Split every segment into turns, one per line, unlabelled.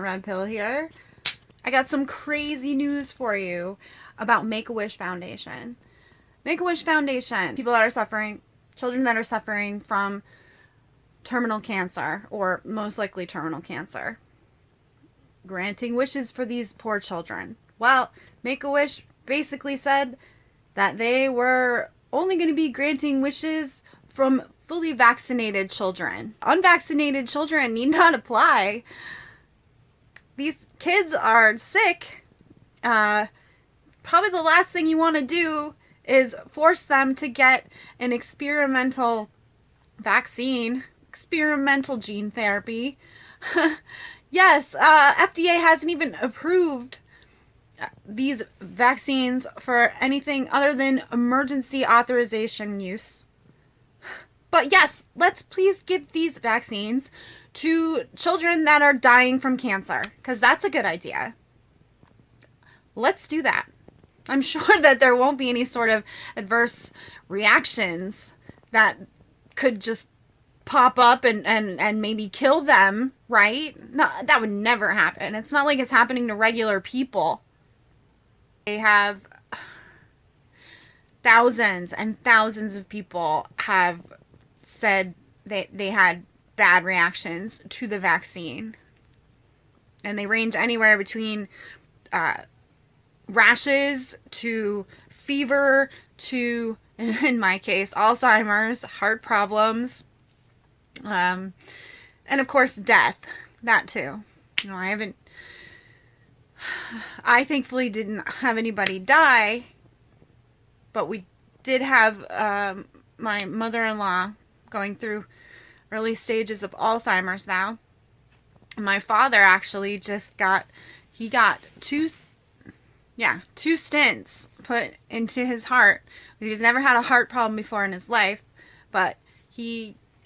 red pill here. I got some crazy news for you about Make-A-Wish Foundation. Make-A-Wish Foundation, people that are suffering, children that are suffering from terminal cancer, or most likely terminal cancer, granting wishes for these poor children. Well, Make-A-Wish basically said that they were only going to be granting wishes from fully vaccinated children. Unvaccinated children need not apply. These kids are sick. Probably the last thing you want to do is force them to get an experimental vaccine, experimental gene therapy. Yes, FDA hasn't even approved these vaccines for anything other than emergency authorization use. But yes, let's please give these vaccines to children that are dying from cancer, because that's a good idea. Let's do that. I'm sure that there won't be any sort of adverse reactions that could just pop up and maybe kill them, right? No, that would never happen. It's not like it's happening to regular people. They have thousands and thousands of people have said they had bad reactions to the vaccine. And they range anywhere between rashes to fever to, in my case, Alzheimer's, heart problems, and of course death. That too. You know, I thankfully didn't have anybody die, but we did have my mother-in-law going through early stages of Alzheimer's now. My father actually just got two stents put into his heart. He's never had a heart problem before in his life, but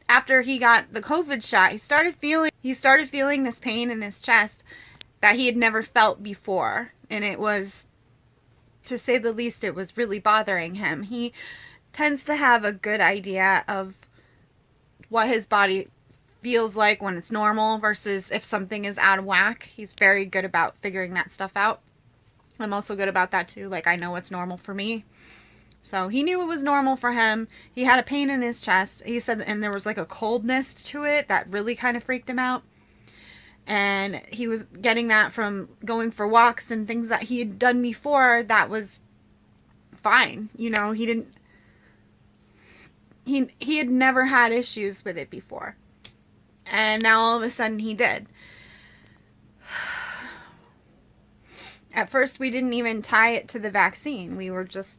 after he got the COVID shot, he started feeling this pain in his chest that he had never felt before, and it was, to say the least, it was really bothering him. He tends to have a good idea of what his body feels like when it's normal versus if something is out of whack. He's very good about figuring that stuff out. I'm also good about that too. Like, I know what's normal for me. So he knew it was normal for him. He had a pain in his chest. He said, and there was like a coldness to it that really kind of freaked him out. And he was getting that from going for walks and things that he had done before that was fine. You know, he had never had issues with it before. And now all of a sudden he did. At first we didn't even tie it to the vaccine. We were just,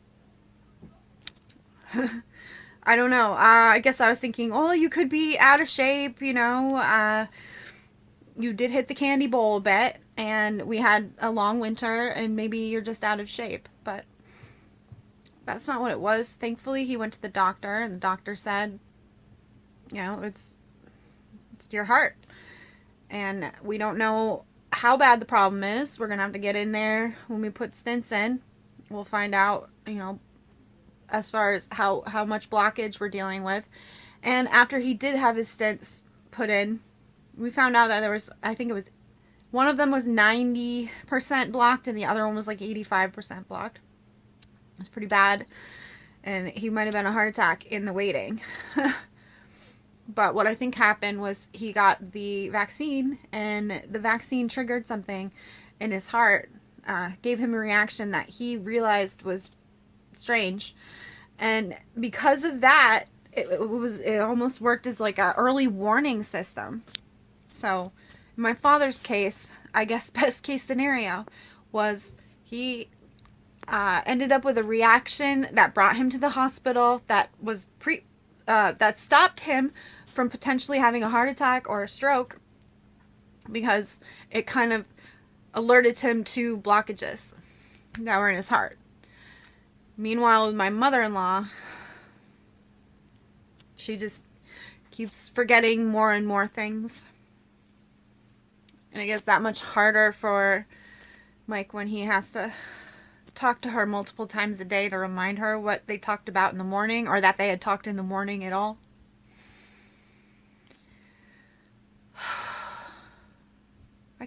I don't know. I guess I was thinking, oh, you could be out of shape, you know. You did hit the candy bowl a bit, and we had a long winter, and maybe you're just out of shape. But that's not what it was. Thankfully, he went to the doctor, and the doctor said, you know, it's your heart. And we don't know how bad the problem is. We're going to have to get in there when we put stents in. We'll find out, you know, as far as how much blockage we're dealing with. And after he did have his stents put in, we found out that there was, I think it was, one of them was 90% blocked and the other one was like 85% blocked. It was pretty bad. And he might have been a heart attack in the waiting. But what I think happened was he got the vaccine, and the vaccine triggered something in his heart, gave him a reaction that he realized was strange. And because of that, it almost worked as like an early warning system. So in my father's case, I guess best case scenario was he ended up with a reaction that brought him to the hospital that was that stopped him from potentially having a heart attack or a stroke, because it kind of alerted him to blockages that were in his heart. Meanwhile, with my mother-in-law, she just keeps forgetting more and more things. And it gets that much harder for Mike when he has to talk to her multiple times a day to remind her what they talked about in the morning, or that they had talked in the morning at all.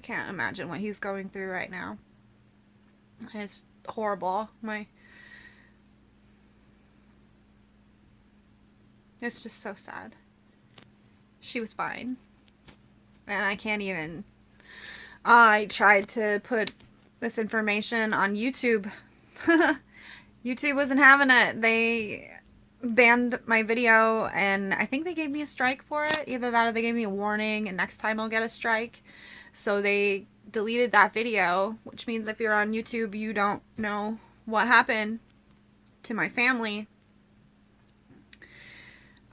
can't imagine what he's going through right now. It's horrible. It's just so sad. She was fine. And I can't even... I tried to put this information on YouTube. YouTube wasn't having it. They banned my video, and I think they gave me a strike for it. Either that or they gave me a warning, and next time I'll get a strike. So they deleted that video, which means if you're on YouTube, you don't know what happened to my family.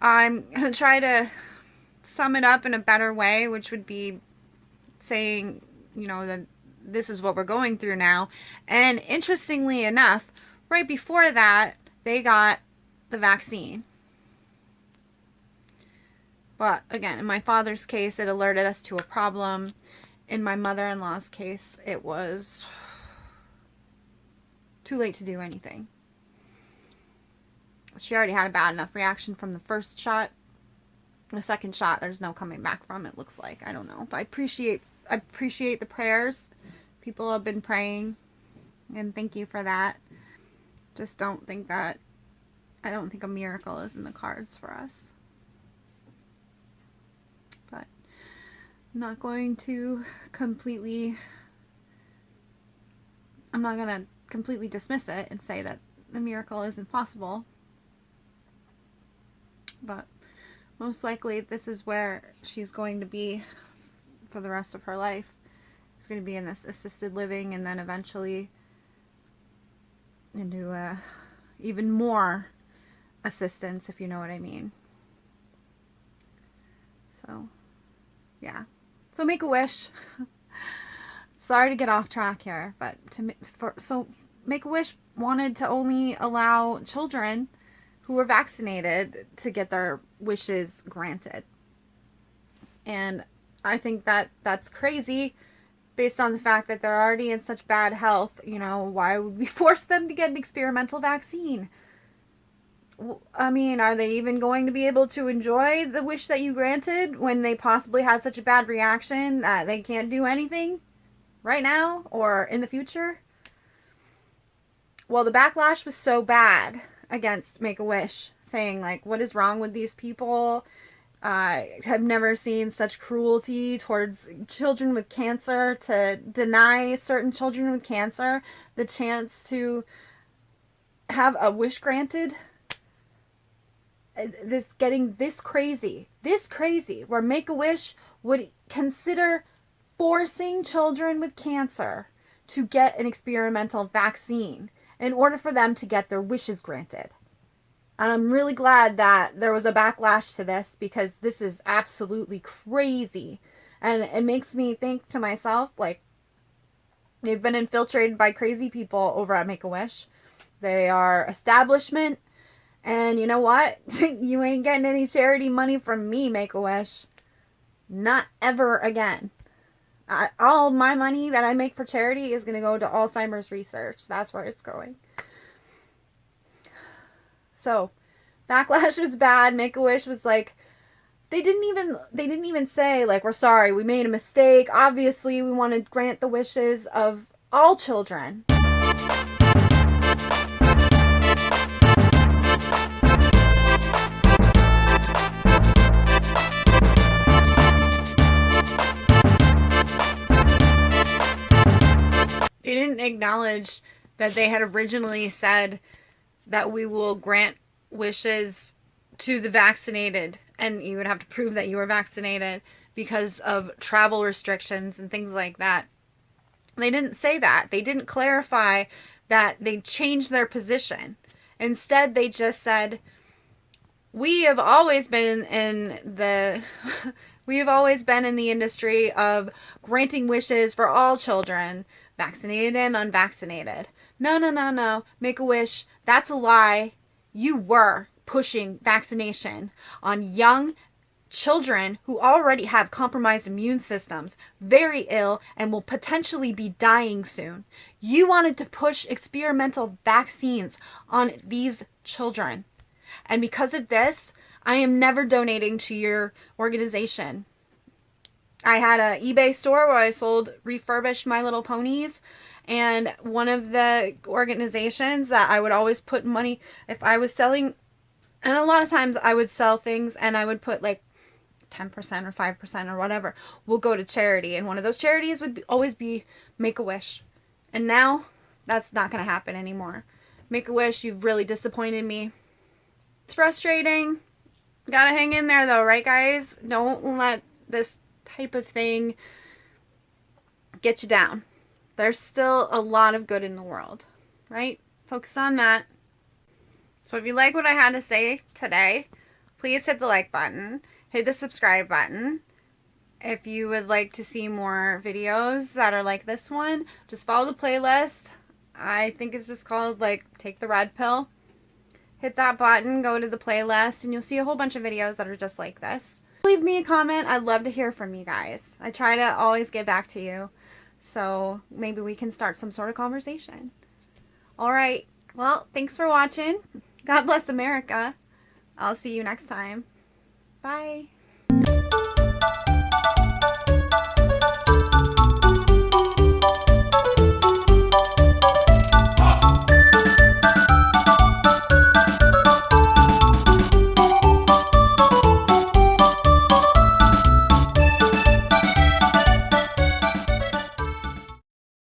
I'm going to try to sum it up in a better way, which would be saying, you know, that this is what we're going through now. And interestingly enough, right before that, they got the vaccine. But again, in my father's case, it alerted us to a problem. In my mother-in-law's case, it was too late to do anything. She already had a bad enough reaction from the first shot. The second shot, there's no coming back from, it looks like. I don't know. But I appreciate the prayers. People have been praying, and thank you for that. Just I don't think a miracle is in the cards for us. But I'm not going to completely dismiss it and say that the miracle isn't possible. But most likely this is where she's going to be for the rest of her life. She's going to be in this assisted living, and then eventually into even more assistance, if you know what I mean. So, yeah. So Make-A-Wish. Sorry to get off track here, but Make-A-Wish wanted to only allow children who were vaccinated to get their wishes granted. And I think that that's crazy based on the fact that they're already in such bad health. You know, why would we force them to get an experimental vaccine? I mean, are they even going to be able to enjoy the wish that you granted when they possibly had such a bad reaction that they can't do anything right now or in the future? Well, the backlash was so bad against Make-A-Wish, saying like, what is wrong with these people? I have never seen such cruelty towards children with cancer, to deny certain children with cancer the chance to have a wish granted. This getting this crazy, where Make-A-Wish would consider forcing children with cancer to get an experimental vaccine in order for them to get their wishes granted. And I'm really glad that there was a backlash to this, because this is absolutely crazy. And it makes me think to myself, like, they've been infiltrated by crazy people over at Make-A-Wish. They are establishment. And you know what? You ain't getting any charity money from me, Make-A-Wish. Not ever again. All my money that I make for charity is going to go to Alzheimer's research. That's where it's going. So, backlash was bad. Make-A-Wish was like, they didn't even say, like, we're sorry, we made a mistake. Obviously, we want to grant the wishes of all children. They didn't acknowledge that they had originally said that we will grant wishes to the vaccinated, and you would have to prove that you were vaccinated because of travel restrictions and things like that. They didn't say that. They didn't clarify that they changed their position. Instead, they just said, we have always been in the industry of granting wishes for all children, vaccinated and unvaccinated. No. Make-A-Wish, that's a lie. You were pushing vaccination on young children who already have compromised immune systems, very ill, and will potentially be dying soon. You wanted to push experimental vaccines on these children. And because of this, I am never donating to your organization. I had a eBay store where I sold refurbished My Little Ponies, and one of the organizations that I would always put money, if I was selling, and a lot of times I would sell things and I would put like 10% or 5% or whatever will go to charity, and one of those charities would always be Make-A-Wish. And now that's not going to happen anymore. Make-A-Wish, you've really disappointed me. It's frustrating. Gotta hang in there though, right guys? Don't let this type of thing get you down. There's still a lot of good in the world, right? Focus on that. So if you like what I had to say today, please hit the like button. Hit the subscribe button. If you would like to see more videos that are like this one, just follow the playlist. I think it's just called like Take the Red Pill. Hit that button, go to the playlist, and you'll see a whole bunch of videos that are just like this. Leave me a comment. I'd love to hear from you guys. I try to always get back to you. So maybe we can start some sort of conversation. Alright, well, thanks for watching. God bless America. I'll see you next time. Bye.